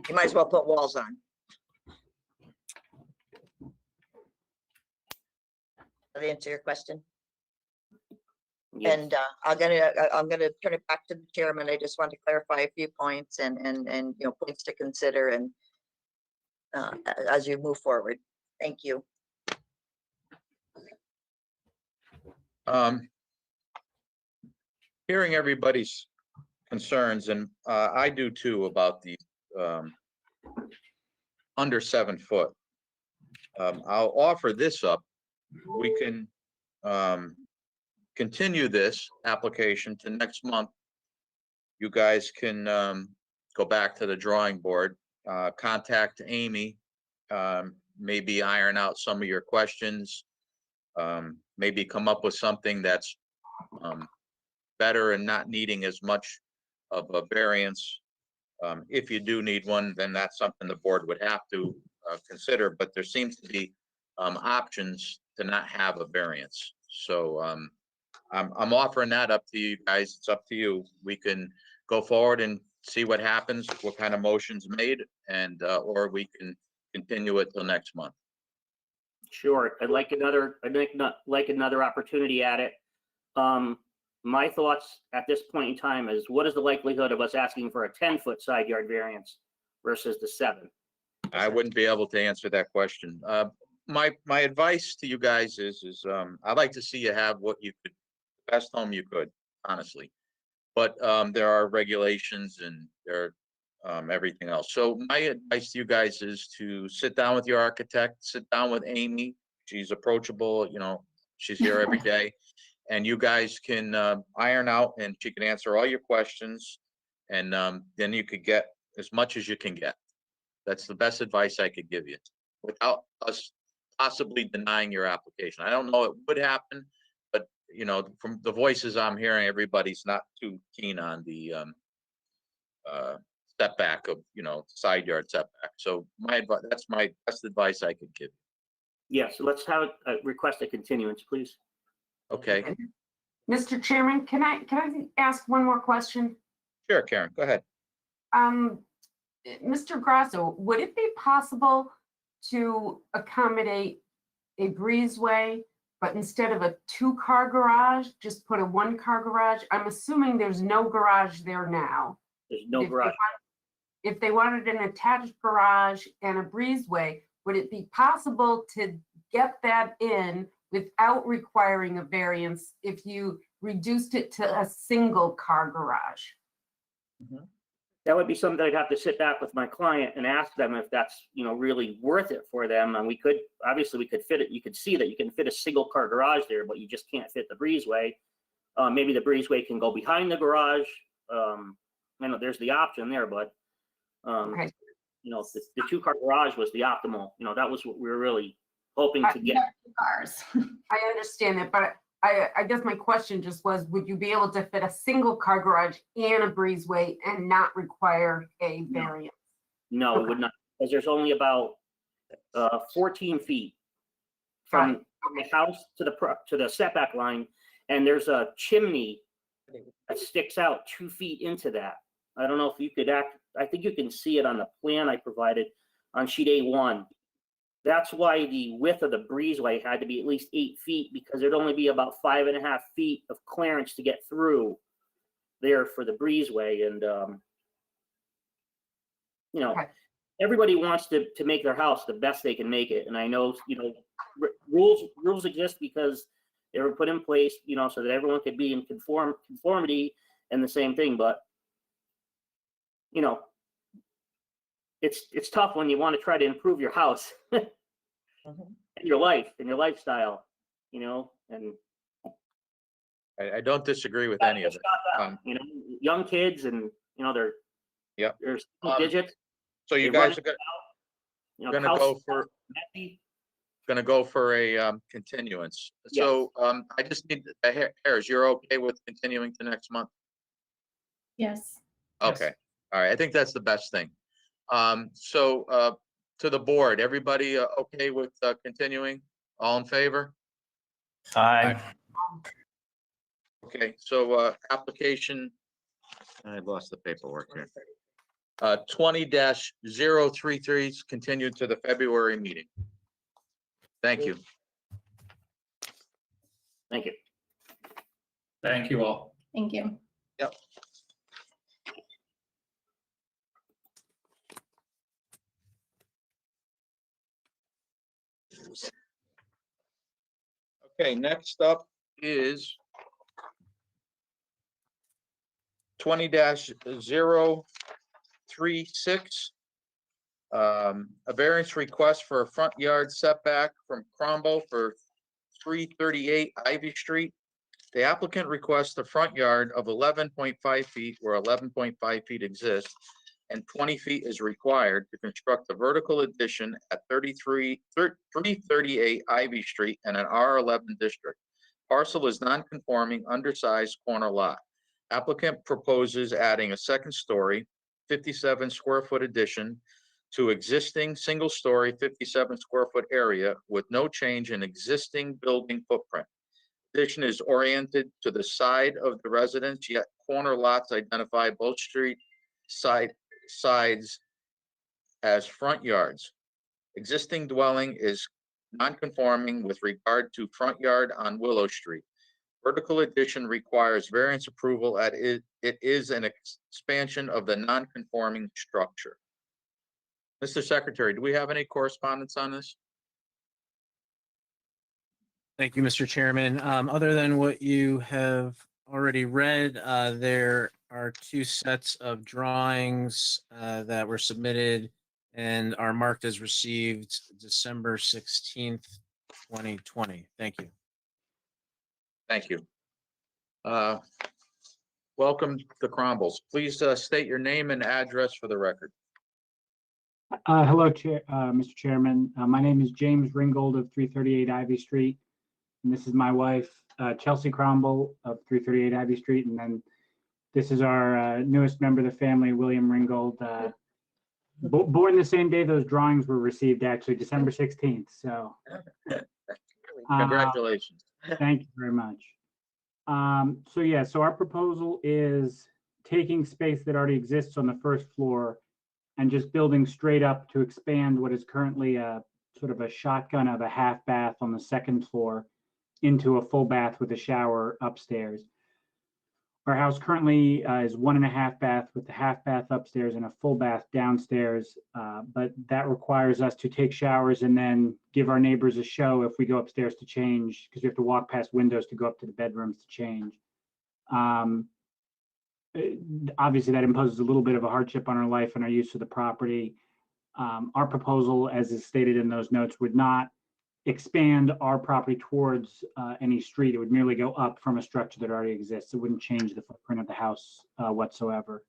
You might as well put walls on. Does that answer your question? Yes. And I'm gonna turn it back to the chairman. I just want to clarify a few points and points to consider and as you move forward. Thank you. Hearing everybody's concerns, and I do too, about the under 7 foot. I'll offer this up. We can continue this application to next month. You guys can go back to the drawing board, contact Amy, maybe iron out some of your questions, maybe come up with something that's better and not needing as much of a variance. If you do need one, then that's something the board would have to consider, but there seems to be options to not have a variance. So I'm offering that up to you guys. It's up to you. We can go forward and see what happens, what kind of motions made, and or we can continue it till next month. Sure. I'd like another opportunity at it. My thoughts at this point in time is, what is the likelihood of us asking for a 10-foot side yard variance versus the 7? I wouldn't be able to answer that question. My advice to you guys is I'd like to see you have what you could, best home you could, honestly. But there are regulations and there are everything else. So my advice to you guys is to sit down with your architect, sit down with Amy. She's approachable, she's here every day. And you guys can iron out, and she can answer all your questions. And then you could get as much as you can get. That's the best advice I could give you without us possibly denying your application. I don't know it would happen, but from the voices I'm hearing, everybody's not too keen on the setback of, side yard setback. So that's my best advice I could give. Yes, let's have a request a continuance, please. Okay, Mr. Chairman, can I ask one more question? sure, Karen, go ahead. Mr. Grasso, would it be possible to accommodate a breezeway, but instead of a 2-car garage, just put a 1-car garage? I'm assuming there's no garage there now. There's no garage. If they wanted an attached garage and a breezeway, would it be possible to get that in without requiring a variance if you reduced it to a 1-car garage? That would be something I'd have to sit back with my client and ask them if that's, really worth it for them. And we could fit it. You could see that you can fit a 1-car garage there, but you just can't fit the breezeway. Maybe the breezeway can go behind the garage. I know there's the option there, but Okay. The 2-car garage was the optimal. That was what we were really hoping to get. Cars. I understand that, but I guess my question just was, would you be able to fit a 1-car garage and a breezeway and not require a variance? No, it would not, because there's only about 14 feet from the house to the setback line, and there's a chimney that sticks out 2 feet into that. I don't know if you could I think you can see it on the plan I provided on sheet A1. That's why the width of the breezeway had to be at least 8 feet, because there'd only be about 5.5 feet of clearance to get through there for the breezeway, and you know, Okay. everybody wants to make their house the best they can make it, and I know, you know, rules exist because they were put in place, you know, so that everyone could be in conformity and the same thing, but you know, it's tough when you want to try to improve your house and your life and your lifestyle, you know, and I don't disagree with any of it's it. not that, you know, young kids, and you know, they're single digits. So you They run guys are gonna, You know, gonna house go for, messy. gonna go for a continuance. So I just need, Harris, you're okay with continuing to next month? Yes. Okay, all right, I think that's the best thing. So to the board, everybody okay with continuing? All in favor? Aye. Okay, so application, I lost the paperwork here. 20-033 is continued to the February meeting. Thank you. Thank you. Thank you all. Thank you. Yep. Okay, next up is 20-036. A variance request for a front yard setback from Crombo for 338 Ivy Street. The applicant requests a front yard of 11.5 feet where 11.5 feet exists, and 20 feet is required to construct a vertical addition at 338 Ivy Street in an R11 district. Parcel is non-conforming, undersized corner lot. Applicant proposes adding a second story, 57 square foot addition to existing single story, 57 square foot area with no change in existing building footprint. Addition is oriented to the side of the residence, yet corner lots identify both street sides as front yards. Existing dwelling is non-conforming with regard to front yard on Willow Street. Vertical addition requires variance approval at it is an expansion of the non-conforming structure. Mr. Secretary, do we have any correspondence on this? Thank you, Mr. Chairman. Other than what you have already read, there are two sets of drawings that were submitted and are marked as received December 16th, 2020. Thank you. Thank you. Welcome to Cromwells. Please state your name and address for the record. Hello, Mr. Chairman. My name is James Ringgold of 338 Ivy Street. And this is my wife, Chelsea Cromwell of 338 Ivy Street. And then this is our newest member of the family, William Ringgold. Born the same day those drawings were received, actually, December 16th. So Congratulations. thank you very much. So our proposal is taking space that already exists on the first floor and just building straight up to expand what is currently a sort of a shotgun of a half bath on the second floor into a full bath with a shower upstairs. Our house currently is 1.5 bath with the half bath upstairs and a full bath downstairs, but that requires us to take showers and then give our neighbors a show if we go upstairs to change, because we have to walk past windows to go up to the bedrooms to change. Obviously, that imposes a little bit of a hardship on our life and our use of the property. Our proposal, as is stated in those notes, would not expand our property towards any street. It would merely go up from a structure that already exists. It wouldn't change the footprint of the house whatsoever.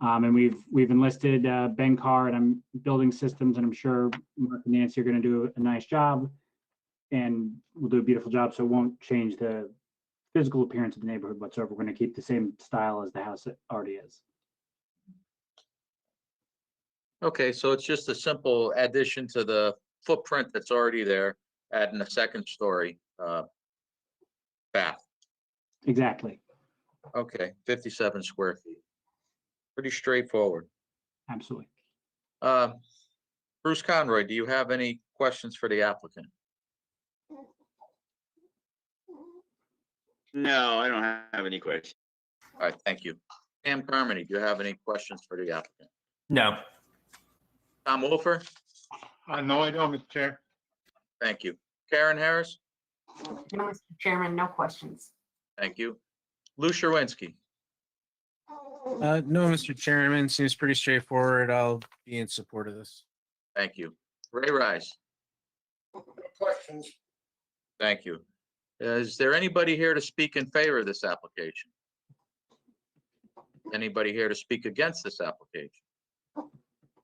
And we've enlisted Ben Carr and Building Systems, and I'm sure Mark and Nancy are going to do a nice job, and we'll do a beautiful job. So it won't change the physical appearance of the neighborhood whatsoever. We're going to keep the same style as the house already is. Okay, so it's just a simple addition to the footprint that's already there, adding a second story bath. Exactly. Okay, 57 square feet. Pretty straightforward. Absolutely. Bruce Conroy, do you have any questions for the applicant? No, I don't have any questions. All right, thank you. Pam Carmody, do you have any questions for the applicant? No. Tom Wolfer? No, I don't, Mr. Chair. Thank you. Karen Harris? No, Mr. Chairman, no questions. Thank you. Lou Sherwinski? No, Mr. Chairman, seems pretty straightforward. I'll be in support of this. Thank you. Ray Rise? No questions. Thank you. Is there anybody here to speak in favor of this application? Anybody here to speak against this application?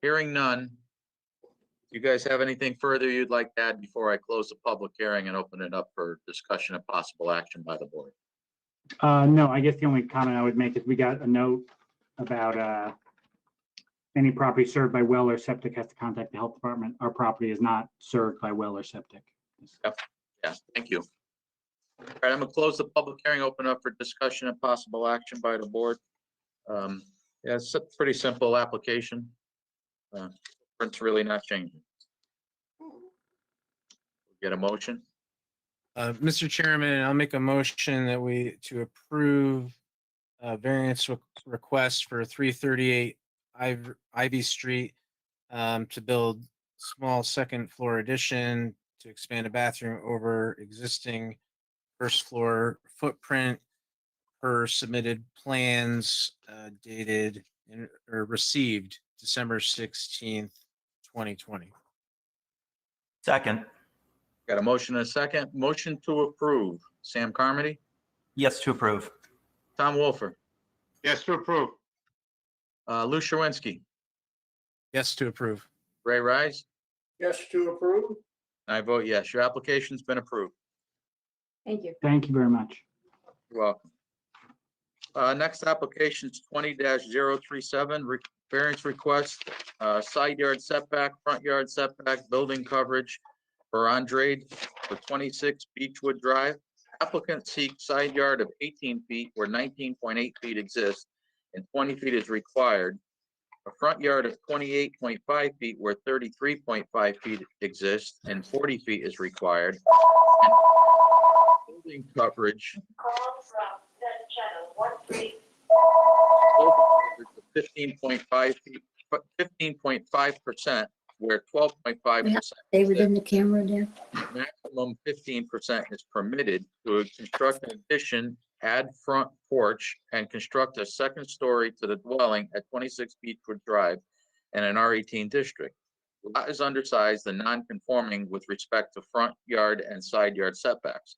Hearing none. You guys have anything further you'd like to add before I close the public hearing and open it up for discussion and possible action by the board? No, I guess the only comment I would make is we got a note about any property served by well or septic has to contact the health department. Our property is not served by well or septic. Yeah, thank you. All right, I'm gonna close the public hearing, open up for discussion and possible action by the board. Yeah, it's a pretty simple application. It's really not changing. Get a motion? Mr. Chairman, I'll make a motion that to approve variance request for 338 Ivy Street to build small second floor addition to expand a bathroom over existing first floor footprint per submitted plans dated or received December 16th, 2020. Second. Got a motion and a second. Motion to approve. Sam Carmody? Yes to approve. Tom Wolfer? Yes, to approve. Lou Sherwinski? Yes to approve. Ray Rise? Yes, to approve. I vote yes. Your application's been approved. Thank you. Thank you very much. You're welcome. Next application is 20-037, variance request, side yard setback, front yard setback, building coverage for Andrade for 26 Beechwood Drive. Applicant seeks side yard of 18 feet where 19.8 feet exist and 20 feet is required. A front yard of 28.5 feet where 33.5 feet exist and 40 feet is required. And building coverage 15.5 feet, 15.5%, where 12.5%. David in the camera there. Maximum 15% is permitted to construct an addition, add front porch, and construct a second story to the dwelling at 26 Beechwood Drive in an R18 district. Lot is undersized and non-conforming with respect to front yard and side yard setbacks.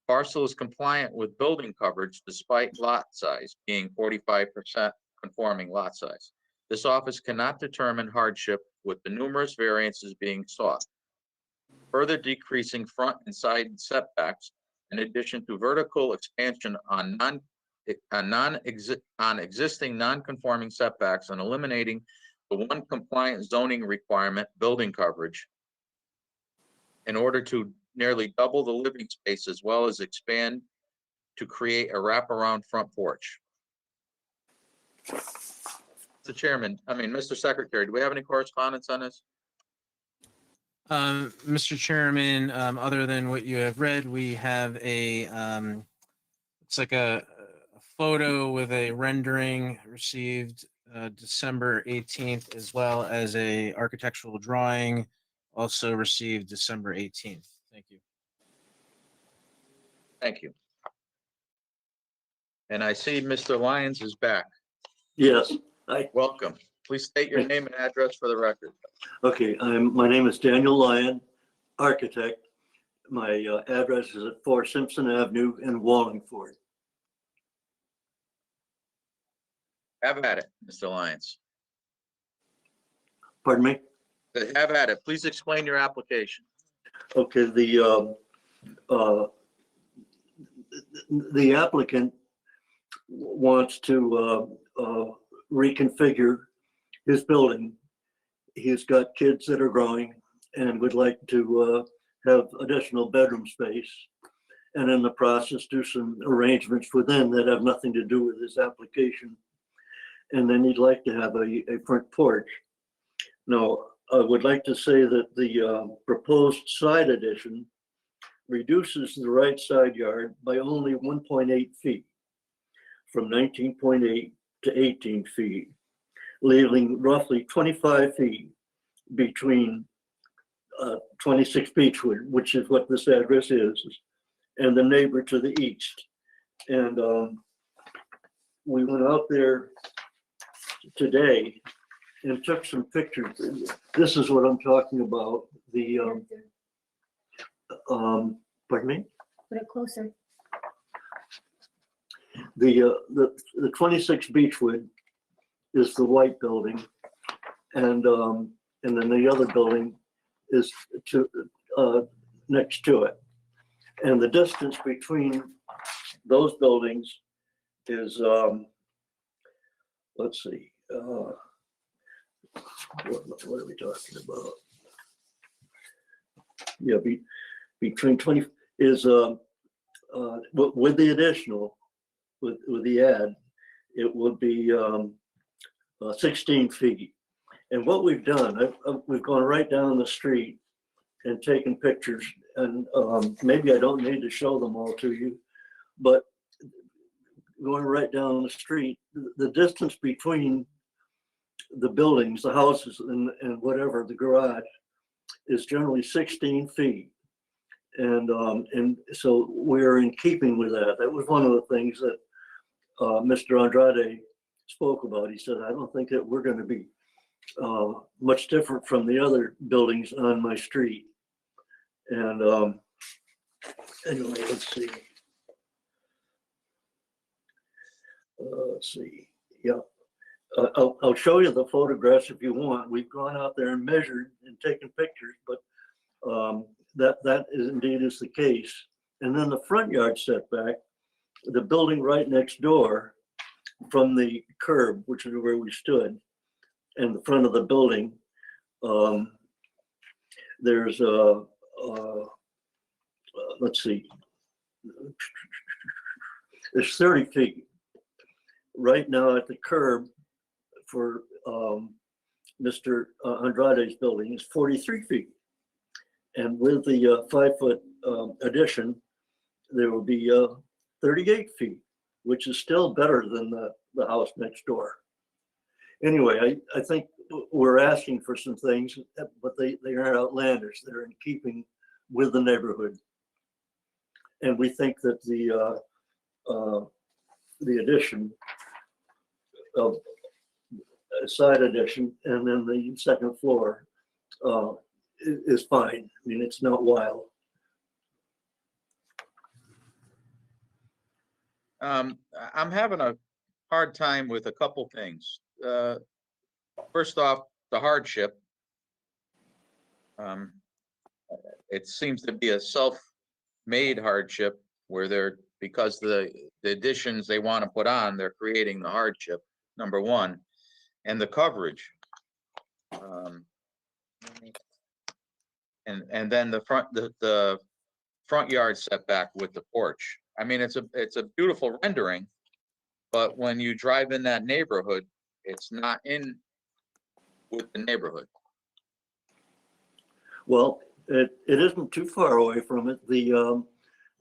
Parcel is compliant with building coverage despite lot size being 45% conforming lot size. This office cannot determine hardship with the numerous variances being sought. Further decreasing front and side setbacks, in addition to vertical expansion on existing non-conforming setbacks and eliminating the one compliant zoning requirement, building coverage, in order to nearly double the living space as well as expand to create a wraparound front porch. Mr. Secretary, do we have any correspondence on this? Mr. Chairman, other than what you have read, we have it's like a photo with a rendering received December 18th, as well as a architectural drawing also received December 18th. Thank you. Thank you. And I see Mr. Lyons is back. Yes, Welcome. Please state your name and address for the record. okay, my name is Daniel Lyon, architect. My address is at 4 Simpson Avenue in Wallingford. Have at it, Mr. Lyons. Pardon me? Have at it. Please explain your application. Okay, the applicant wants to reconfigure his building. He's got kids that are growing and would like to have additional bedroom space, and in the process do some arrangements within that have nothing to do with his application. And then he'd like to have a front porch. Now, I would like to say that the proposed side addition reduces the right side yard by only 1.8 feet from 19.8 to 18 feet, leaving roughly 25 feet between 26 Beechwood, which is what this address is, and the neighbor to the east. And we went out there today and took some pictures. This is what I'm talking about. The pardon me? Put it closer. The 26 Beechwood is the white building, and then the other building is next to it. And the distance between those buildings is let's see, what are we talking about? Yeah, between 20 is with the additional, with the add, it would be 16 feet. And what we've done, we've gone right down the street and taken pictures, and maybe I don't need to show them all to you, but going right down the street, the distance between the buildings, the houses, and whatever, the garage, is generally 16 feet. And so we're in keeping with that. That was one of the things that Mr. Andrade spoke about. He said, I don't think that we're going to be much different from the other buildings on my street. And anyway, let's see. Yeah. I'll show you the photographs if you want. We've gone out there and measured and taken pictures, but that is indeed is the case. And then the front yard setback, the building right next door from the curb, which is where we stood, and the front of the building, there's let's see, there's 30 feet. Right now at the curb for Mr. Andrade's building is 43 feet. And with the 5-foot addition, there will be 38 feet, which is still better than the house next door. Anyway, I think we're asking for some things, but they aren't outlandish. They're in keeping with the neighborhood. And we think that the addition of a side addition and then the second floor is fine. I mean, it's not wild. I'm having a hard time with a couple things. First off, the hardship. It seems to be a self-made hardship where because the additions they want to put on, they're creating the hardship, number one, and the coverage. And then the front yard setback with the porch. I mean, it's a beautiful rendering, but when you drive in that neighborhood, it's not in with the neighborhood. Well, it isn't too far away from it. The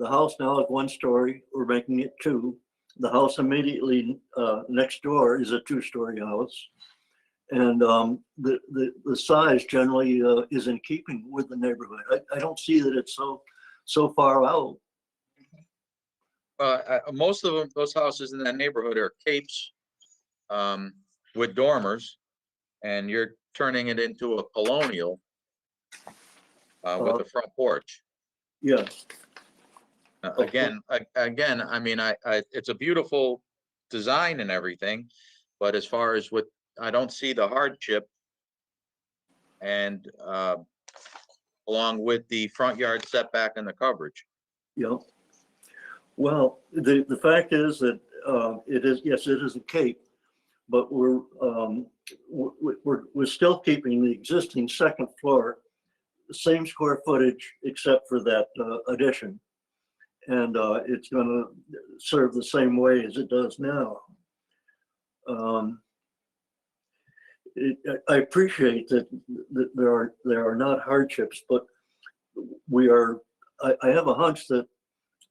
house now is 1 story. We're making it 2. The house immediately next door is a 2-story house. And the size generally is in keeping with the neighborhood. I don't see that it's so far out. Most of them, those houses in that neighborhood are capes with dormers, and you're turning it into a colonial with the front porch. Yeah. Again, I mean, it's a beautiful design and everything, but as far as what, I don't see the hardship, and along with the front yard setback and the coverage. Yeah. Well, the fact is that it is a cape, but we're still keeping the existing second floor, the same square footage except for that addition, and it's going to serve the same way as it does now. I appreciate that there are not hardships, but I have a hunch that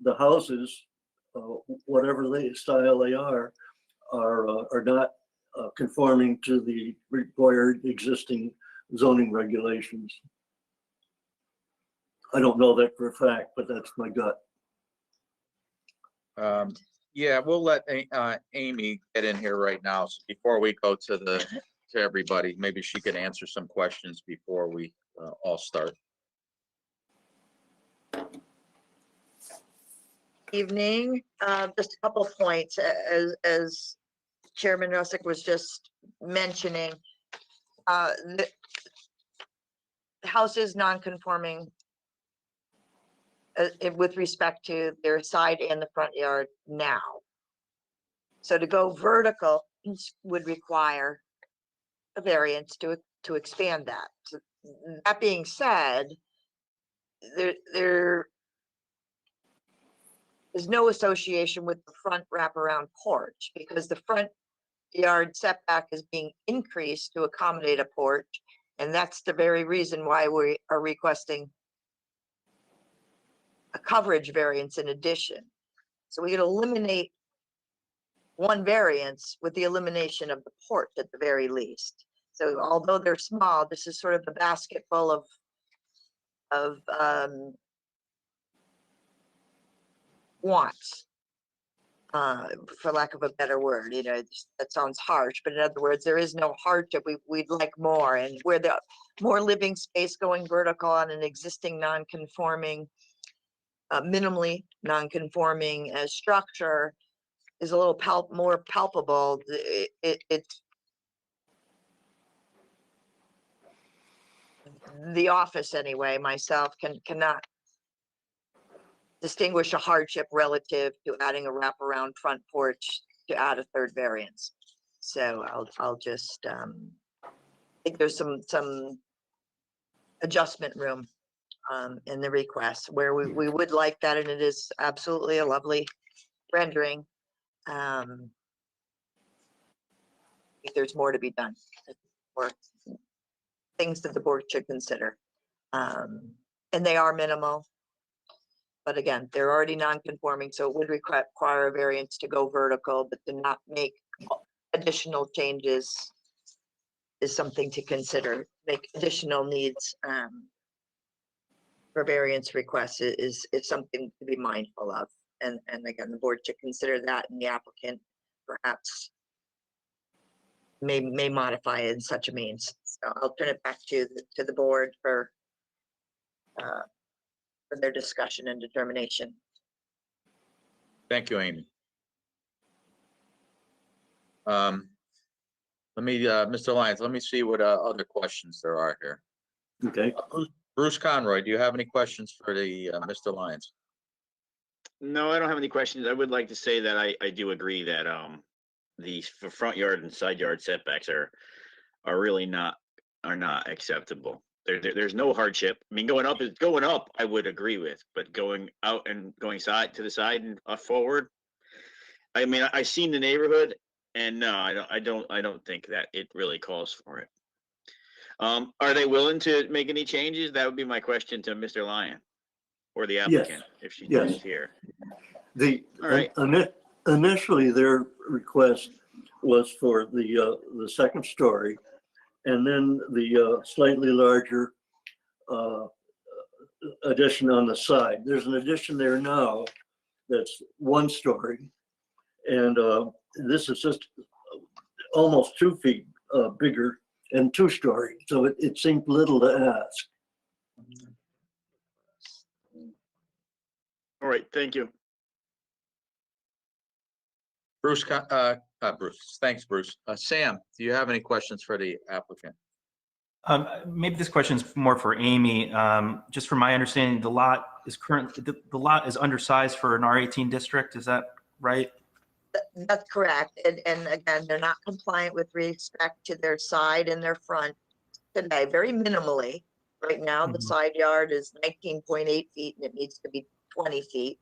the houses whatever style they are not conforming to the required existing zoning regulations. I don't know that for a fact, but that's my gut. Yeah, we'll let Amy get in here right now. So before we go to everybody, maybe she could answer some questions before we all start. Evening, just a couple of points, as Chairman Russick was just mentioning. The house is non-conforming with respect to their side and the front yard now. So to go vertical would require a variance to expand that. So that being said, there is no association with the front wraparound porch, because the front yard setback is being increased to accommodate a porch. And that's the very reason why we are requesting a coverage variance in addition. So we could eliminate one variance with the elimination of the porch at the very least. So although they're small, this is sort of a basket full of wants, for lack of a better word. You know, that sounds harsh, but in other words, there is no hardship. We'd like more, and where the more living space going vertical on an existing non-conforming, minimally non-conforming structure is a little more palpable. It's the office anyway, myself cannot distinguish a hardship relative to adding a wraparound front porch to add a third variance. So I'll just think there's some adjustment room in the request where we would like that, and it is absolutely a lovely rendering. I think there's more to be done, or things that the board should consider. And they are minimal. But again, they're already non-conforming, so it would require a variance to go vertical, but to not make additional changes is something to consider. Make additional needs for variance requests is something to be mindful of. And again, the board should consider that, and the applicant perhaps may modify it in such a means. So I'll turn it back to the board for their discussion and determination. Thank you, Amy. Let me, Mr. Lyons, let me see what other questions there are here. Okay. Bruce Conroy, do you have any questions for the Mr. Lyons? No, I don't have any questions. I would like to say that I do agree that the front yard and side yard setbacks are really not acceptable. There's no hardship. I mean, going up is going up, I would agree with, but going out and going side to the side and forward. I mean, I've seen the neighborhood, and no, I don't think that it really calls for it. Are they willing to make any changes? That would be my question to Mr. Lyon or the applicant, if she's here. All right. Initially, their request was for the second story, and then the slightly larger addition on the side. There's an addition there now that's 1 story, and this is just almost 2 feet bigger and 2 story. So it seemed little to ask. All right, thank you. Bruce, Bruce, thanks, Bruce. Sam, do you have any questions for the applicant? Maybe this question is more for Amy. Just from my understanding, the lot is undersized for an R18 district. Is that right? That's correct. And again, they're not compliant with respect to their side and their front today, very minimally. Right now, the side yard is 19.8 feet and it needs to be 20 feet.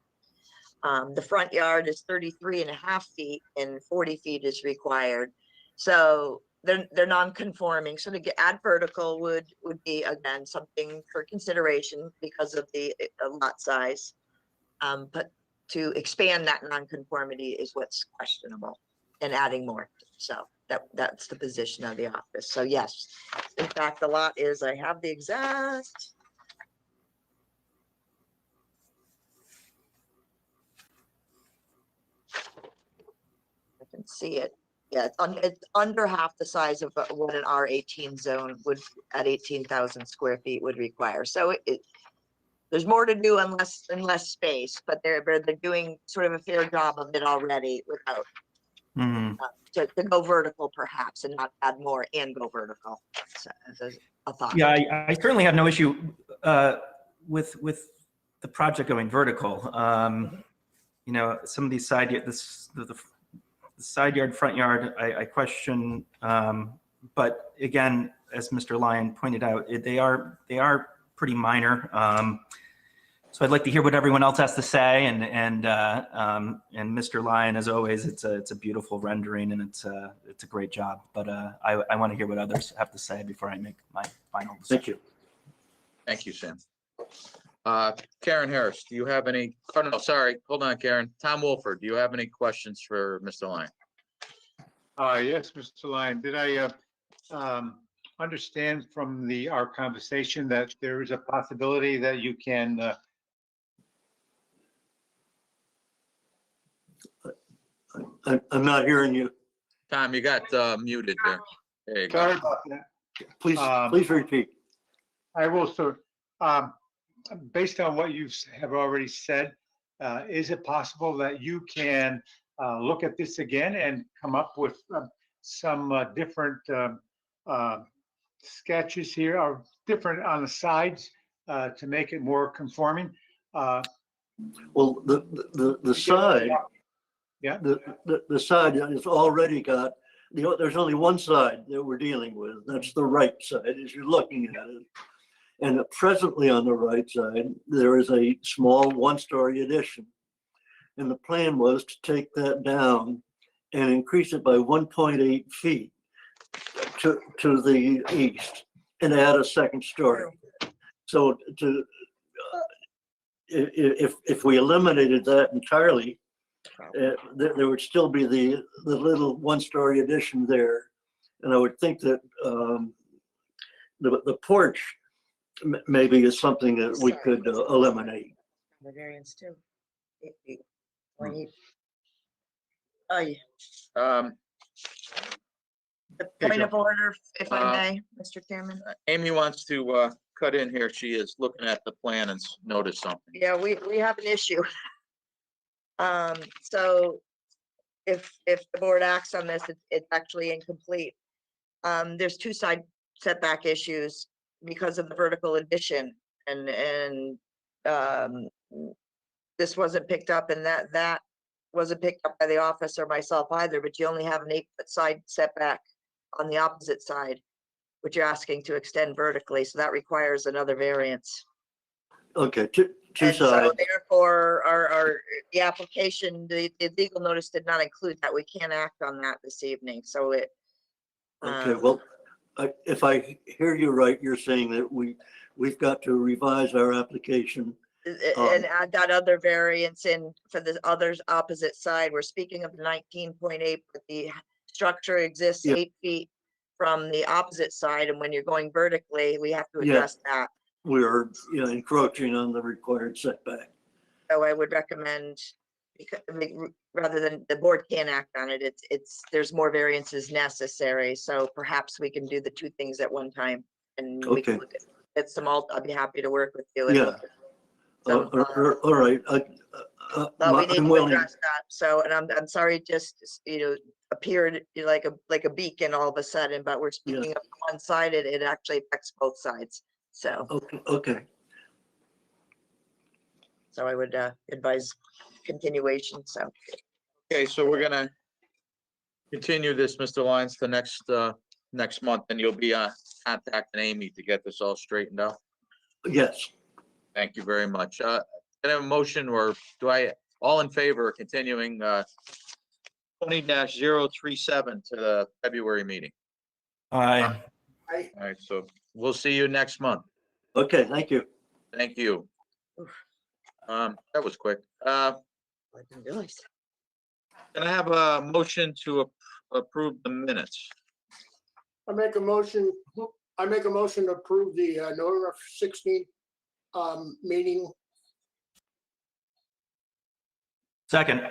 The front yard is 33.5 feet and 40 feet is required. So they're non-conforming. So to add vertical would be, again, something for consideration because of the lot size. But to expand that nonconformity is what's questionable and adding more. So that's the position of the office. So yes, in fact, the lot is, I have the exact. I can see it. Yeah, it's under half the size of what an R18 zone would at 18,000 square feet would require. So there's more to do in less space, but they're doing sort of a fair job of it already without to go vertical perhaps and not add more and go vertical. So that's a thought. Yeah, I certainly have no issue with the project going vertical. You know, some of these the side yard, front yard, I question. But again, as Mr. Lyon pointed out, they are pretty minor. So I'd like to hear what everyone else has to say. And Mr. Lyon, as always, it's a beautiful rendering and it's a great job. But I want to hear what others have to say before I make my final decision. Thank you. Thank you, Sam. Karen Harris, do you have any, oh no, sorry, hold on, Karen. Tom Wolford, do you have any questions for Mr. Lyon? Yes, Mr. Lyon, did I understand from our conversation that there is a possibility that you can I'm not hearing you. Tom, you got muted there. There you sorry go. about that. Please repeat. I will, sir. Based on what you have already said, is it possible that you can look at this again and come up with some different sketches here, or different on the sides to make it more conforming? Well, the side, yeah, the side has already got, there's only one side that we're dealing with. That's the right side as you're looking at it. And presently on the right side, there is a small one-story addition. And the plan was to take that down and increase it by 1.8 feet to the east and add a second story. So if we eliminated that entirely, there would still be the little one-story addition there. And I would think that the porch maybe is something that we could eliminate. The variance too. The point of order, if I may, Mr. Chairman. Amy wants to cut in here. She is looking at the plan and noticed something. Yeah, we have an issue. So if the board acts on this, it's actually incomplete. There's two side setback issues because of the vertical addition, and this wasn't picked up, and that wasn't picked up by the office or myself either, but you only have an 8-foot side setback on the opposite side, which you're asking to extend vertically, so that requires another variance. Okay, two And so sides. therefore, the application, the legal notice did not include that. We can't act on that this evening, so it. Okay, well, if I hear you right, you're saying that we've got to revise our application. And add that other variance in for the others opposite side. We're speaking of 19.8, but the structure exists 8 feet from the opposite side, and when you're going vertically, we have to address that. We're encroaching on the required setback. So I would recommend, because rather than the board can't act on it, there's more variances necessary. So perhaps we can do the two things at one time, and we can look at some. I'll be happy to work with you. And look at some, all right. but we need to address that. So, and I'm sorry, just appeared like a beacon all of a sudden, but we're speaking of one side. It actually affects both sides. So. Okay. So I would advise continuation. So. Okay, so we're gonna continue this, Mr. Lyons, to next month, and you'll be contacting Amy to get this all straightened out. Yes. Thank you very much. Can I have a motion, or all in favor of continuing 20-037 to the February meeting? Aye. All right, so we'll see you next month. Okay, thank you. Thank you. That was quick. I didn't realize. Can I have a motion to approve the minutes? I make a motion to approve the November 16th meeting. Second.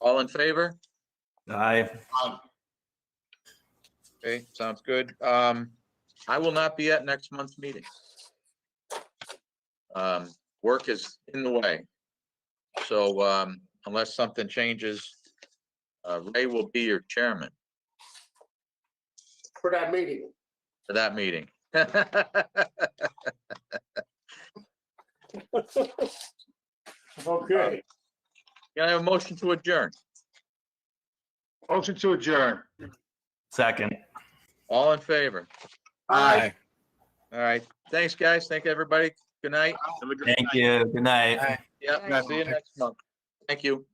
All in favor? Aye. Okay, sounds good. I will not be at next month's meeting. Work is in the way. So, unless something changes, Ray will be your chairman For that meeting. for that meeting. Okay. Can I have a motion to adjourn? Motion to adjourn. Second. All in favor? Aye. All right. Thanks, guys. Thank everybody. Good night. Have a great Thank night. you. Good night. Aye. Yep. See you next month. Thank you.